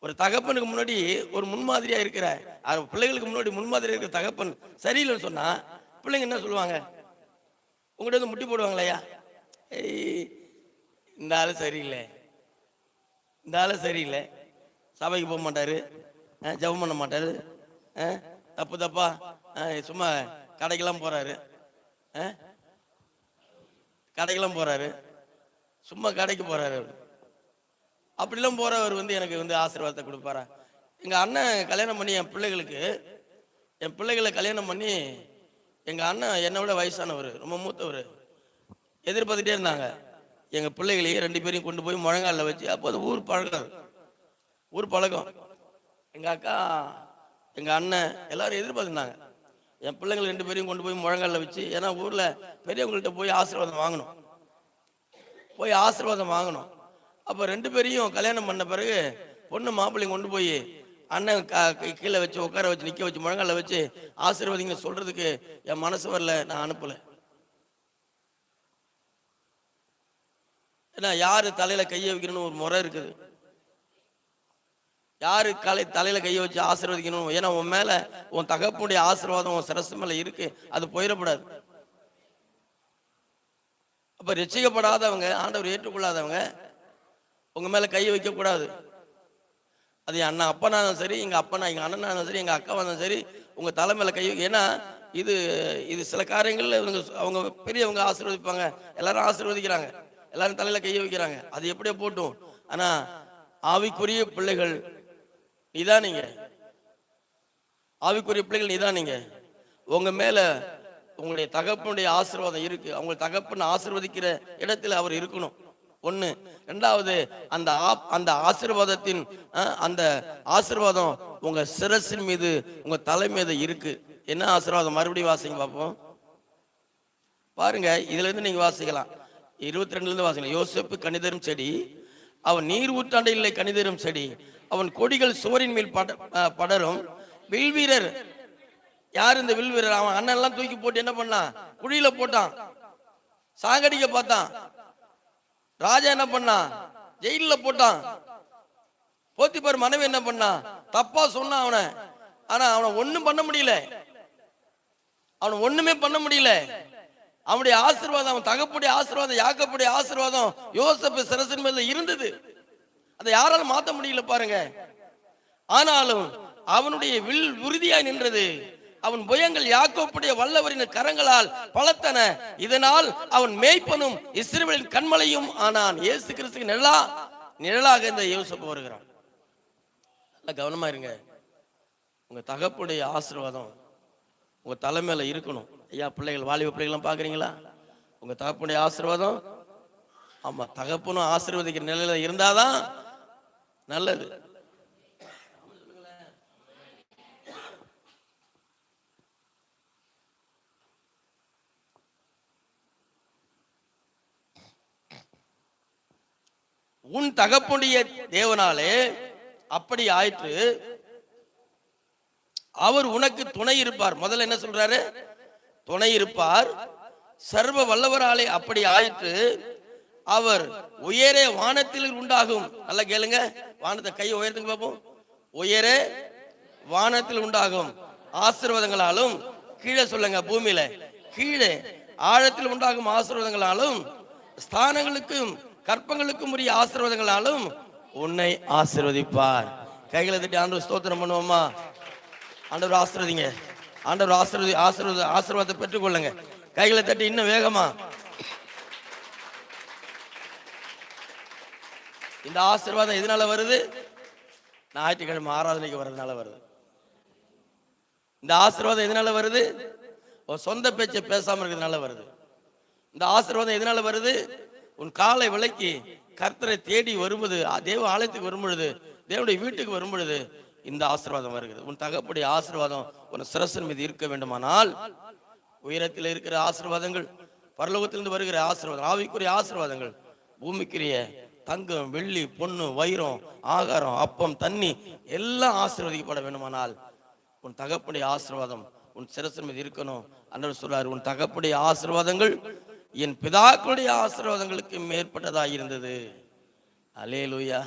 ஒரு தகப்பனுக்கு முன்னாடி ஒரு முன்மாதிரியா இருக்கிற பிள்ளைகளுக்கு முன்னாடி முன்மாதிரியா இருக்கிற தகப்பன் சரியில்லைன்னு சொன்னா பிள்ளைங்க என்ன சொல்லுவாங்க? உங்கள்கிட்ட வந்து முட்டி போடுவாங்களையா? இந்த ஆளு சரியில்லை, இந்த ஆளு சரியில்லை, சபைக்கு போக மாட்டாரு, ஜெபம் பண்ண மாட்டாரு, தப்பு தப்பா சும்மா கடைக்கெல்லாம் போறாரு, கடைக்கெல்லாம் போறாரு, சும்மா கடைக்கு போறாரு. அப்படிலாம் போறவர் வந்து எனக்கு வந்து ஆசீர்வாதத்தை கொடுப்பாரா? எங்க அண்ணன் கல்யாணம் பண்ணி என் பிள்ளைகளை கல்யாணம் பண்ணி எங்க அண்ணன் என்னை விட வயசானவர், ரொம்ப மூத்தவர், எதிர்பார்த்துட்டே இருந்தாங்க. எங்க பிள்ளைகளையும் 2 பேரையும் கொண்டு போய் முழங்காலில் வச்சு, அப்போ அது ஊர் பழக்கம். எங்க அக்கா, எங்க அண்ணன் எல்லாரும் எதிர்பார்த்துருந்தாங்க. என் பிள்ளைங்களை 2 பேரையும் கொண்டு போய் முழங்காலில் வச்சு, ஏன்னா ஊர்ல பெரியவங்கள்ட்ட போய் ஆசீர்வாதம் வாங்கணும். அப்போ 2 பேரையும் கல்யாணம் பண்ண பிறகு பொண்ணு மாப்பிள்ளையும் கொண்டு போய் அண்ணன் கீழே வச்சு உட்கார வச்சு நிற்க வச்சு முழங்கால வச்சு ஆசீர்வாதிங்க சொல்றதுக்கு என் மனசு வரல, நான் அனுப்பல. ஏன்னா யாரு தலையில கையை வைக்கணும்னு ஒரு முறை இருக்குது. யாரு தலையில கையை வச்சு ஆசீர்வதிக்கணும்? ஏன்னா உன் மேல உன் தகப்பனுடைய ஆசீர்வாதம் உன் சிரசு மேல இருக்கு, அது போயிடக்கூடாது. அப்ப ரட்சிக்கப்படாதவங்க, ஆண்டவர் ஏற்றுக்கொள்ளாதவங்க உங்க மேல கையை வைக்க கூடாது. அது என் அப்பனாலும் சரி, எங்க அண்ணனாலும் சரி, எங்க அக்காவாலும் சரி, உங்க தலை மேல கை வைக்க. ஏன்னா இது சில காரியங்கள்ல அவங்க பெரியவங்க ஆசீர்வதிப்பாங்க, எல்லாரும் ஆசீர்வதிக்கிறாங்க, எல்லாரும் தலையில கையை வைக்கிறாங்க, அது எப்படியோ போட்டும். ஆனா ஆவிக்குரிய பிள்ளைகள் நீதானீங்க, உங்க மேல உங்களுடைய தகப்பனுடைய ஆசீர்வாதம் இருக்கு. அவங்க தகப்பன் ஆசீர்வதிக்கிற இடத்துல அவர் இருக்கணும். ஒண்ணு. ரெண்டாவது, அந்த ஆசீர்வாதத்தின் அந்த ஆசீர்வாதம் உங்க சிரசின் மீது, உங்க தலை மீது இருக்கு. என்ன ஆசீர்வாதம்? மறுபடியும் வாசிங்க பார்ப்போம். பாருங்க, இதுல இருந்து நீங்க வாசிக்கலாம். 22 இருந்து வாசிக்கலாம். யோசேப்பு கனிதரும் செடி, அவன் நீர் ஊற்றாண்ட இல்லை கனிதரும் செடி, அவன் கொடிகள் சுவரின் மேல் படரும். வில்வீரர் யார்? இந்த வில்வீரர். அவன் அண்ணன் எல்லாம் தூக்கி போட்டு என்ன பண்ணான்? குழியில போட்டான், சாகடிக்க பார்த்தான். ராஜா என்ன பண்ணா? ஜெயில போட்டான். போத்திபார் மனைவி என்ன பண்ணா? தப்பா சொன்னான் அவனை. ஆனா அவனை ஒண்ணும் பண்ண முடியல, ஒண்ணுமே பண்ண முடியல. அவனுடைய ஆசீர்வாதம், அவன் தகப்புடைய ஆசீர்வாதம், யாக்கோபுடைய ஆசீர்வாதம் யோசேப்பு சிரசின் மேல இருந்தது. அதை யாராலும் மாத்த முடியல பாருங்க. ஆனாலும் அவனுடைய வில் உறுதியாய் நின்றது. அவன் புயங்கள் யாக்கோபுடைய வல்லவரின் கரங்களால் பலத்தன. இதனால் அவன் மேய்ப்பனும் இஸ்ரவேலின் கண்மலையும் ஆனான். இயேசு கிறிஸ்துக்கு நிழலாக இந்த யோசேப்பு வருகிறான். நல்லா கவனமா இருங்க. உங்க தகப்புடைய ஆசீர்வாதம் உங்க தலைமையில இருக்கணும். ஐயா பிள்ளைகள், வாலிப பிள்ளைகள் பாக்குறீங்களா? உங்க தகப்புடைய ஆசீர்வாதம், ஆமா, தகப்பனும் ஆசீர்வதிக்கிற நிலையில இருந்தாதான் நல்லது. உன் தகப்பனுடைய தேவனாலே அப்படி ஆயிற்று, அவர் உனக்கு துணை இருப்பார். முதல்ல என்ன சொல்றாரு? துணை இருப்பார். சர்வ வல்லவராலே அப்படி ஆயிற்று, அவர் உயரே வானத்தில் உண்டாகும். நல்லா கேளுங்க, வானத்தை கையை உயர்த்துங்க பார்ப்போம். உயரே வானத்தில் உண்டாகும் ஆசீர்வாதங்களாலும், கீழே சொல்லுங்க, பூமியில கீழே ஆழத்தில் உண்டாகும் ஆசீர்வாதங்களாலும், ஸ்தானங்களுக்கும் கற்பங்களுக்கும் உரிய ஆசீர்வாதங்களாலும் உன்னை ஆசீர்வதிப்பார். கைகளை தட்டி ஆண்டவர் ஸ்தோத்திரம் பண்ணுவோமா? ஆண்டவர் ஆசீர்வதிங்க, ஆண்டவர் ஆசீர்வாதத்தை பெற்றுக்கொள்ளுங்க. கைகளை தட்டி இன்னும் வேகமா. இந்த ஆசீர்வாதம் எதனால வருது? ஞாயிற்றுக்கிழமை ஆராதனைக்கு வர்றதுனால வருது. இந்த ஆசீர்வாதம் எதனால வருது? சொந்த பேச்சை பேசாம இருக்கிறதுனால வருது. இந்த ஆசீர்வாதம் எதனால வருது? உன் காலை விலைக்கு கர்த்தரை தேடி வரும்போது, தேவ ஆலயத்துக்கு வரும்பொழுது, தேவனுடைய வீட்டுக்கு வரும்பொழுது இந்த ஆசீர்வாதம் வருகிறது. உன் தகப்புடைய ஆசீர்வாதம் உன் சிரசின் மீது இருக்க வேண்டுமானால், உயரத்தில் இருக்கிற ஆசீர்வாதங்கள், பரலோகத்திலிருந்து வருகிற ஆசீர்வாதம், ஆவிக்குரிய ஆசீர்வாதங்கள், பூமிக்குரிய தங்கம், வெள்ளி, பொண்ணு, வைரம், ஆகாரம், அப்பம், தண்ணி எல்லாம் ஆசீர்வதிக்கப்பட வேண்டுமானால் உன் தகப்புடைய ஆசீர்வாதம் உன் சிரசின் மீது இருக்கணும். அன்றவர் சொல்றாரு, உன் தகப்புடைய ஆசீர்வாதங்கள் என் பிதாக்களுடைய ஆசீர்வாதங்களுக்கு மேற்பட்டதா இருந்தது. அல்லேலூயா.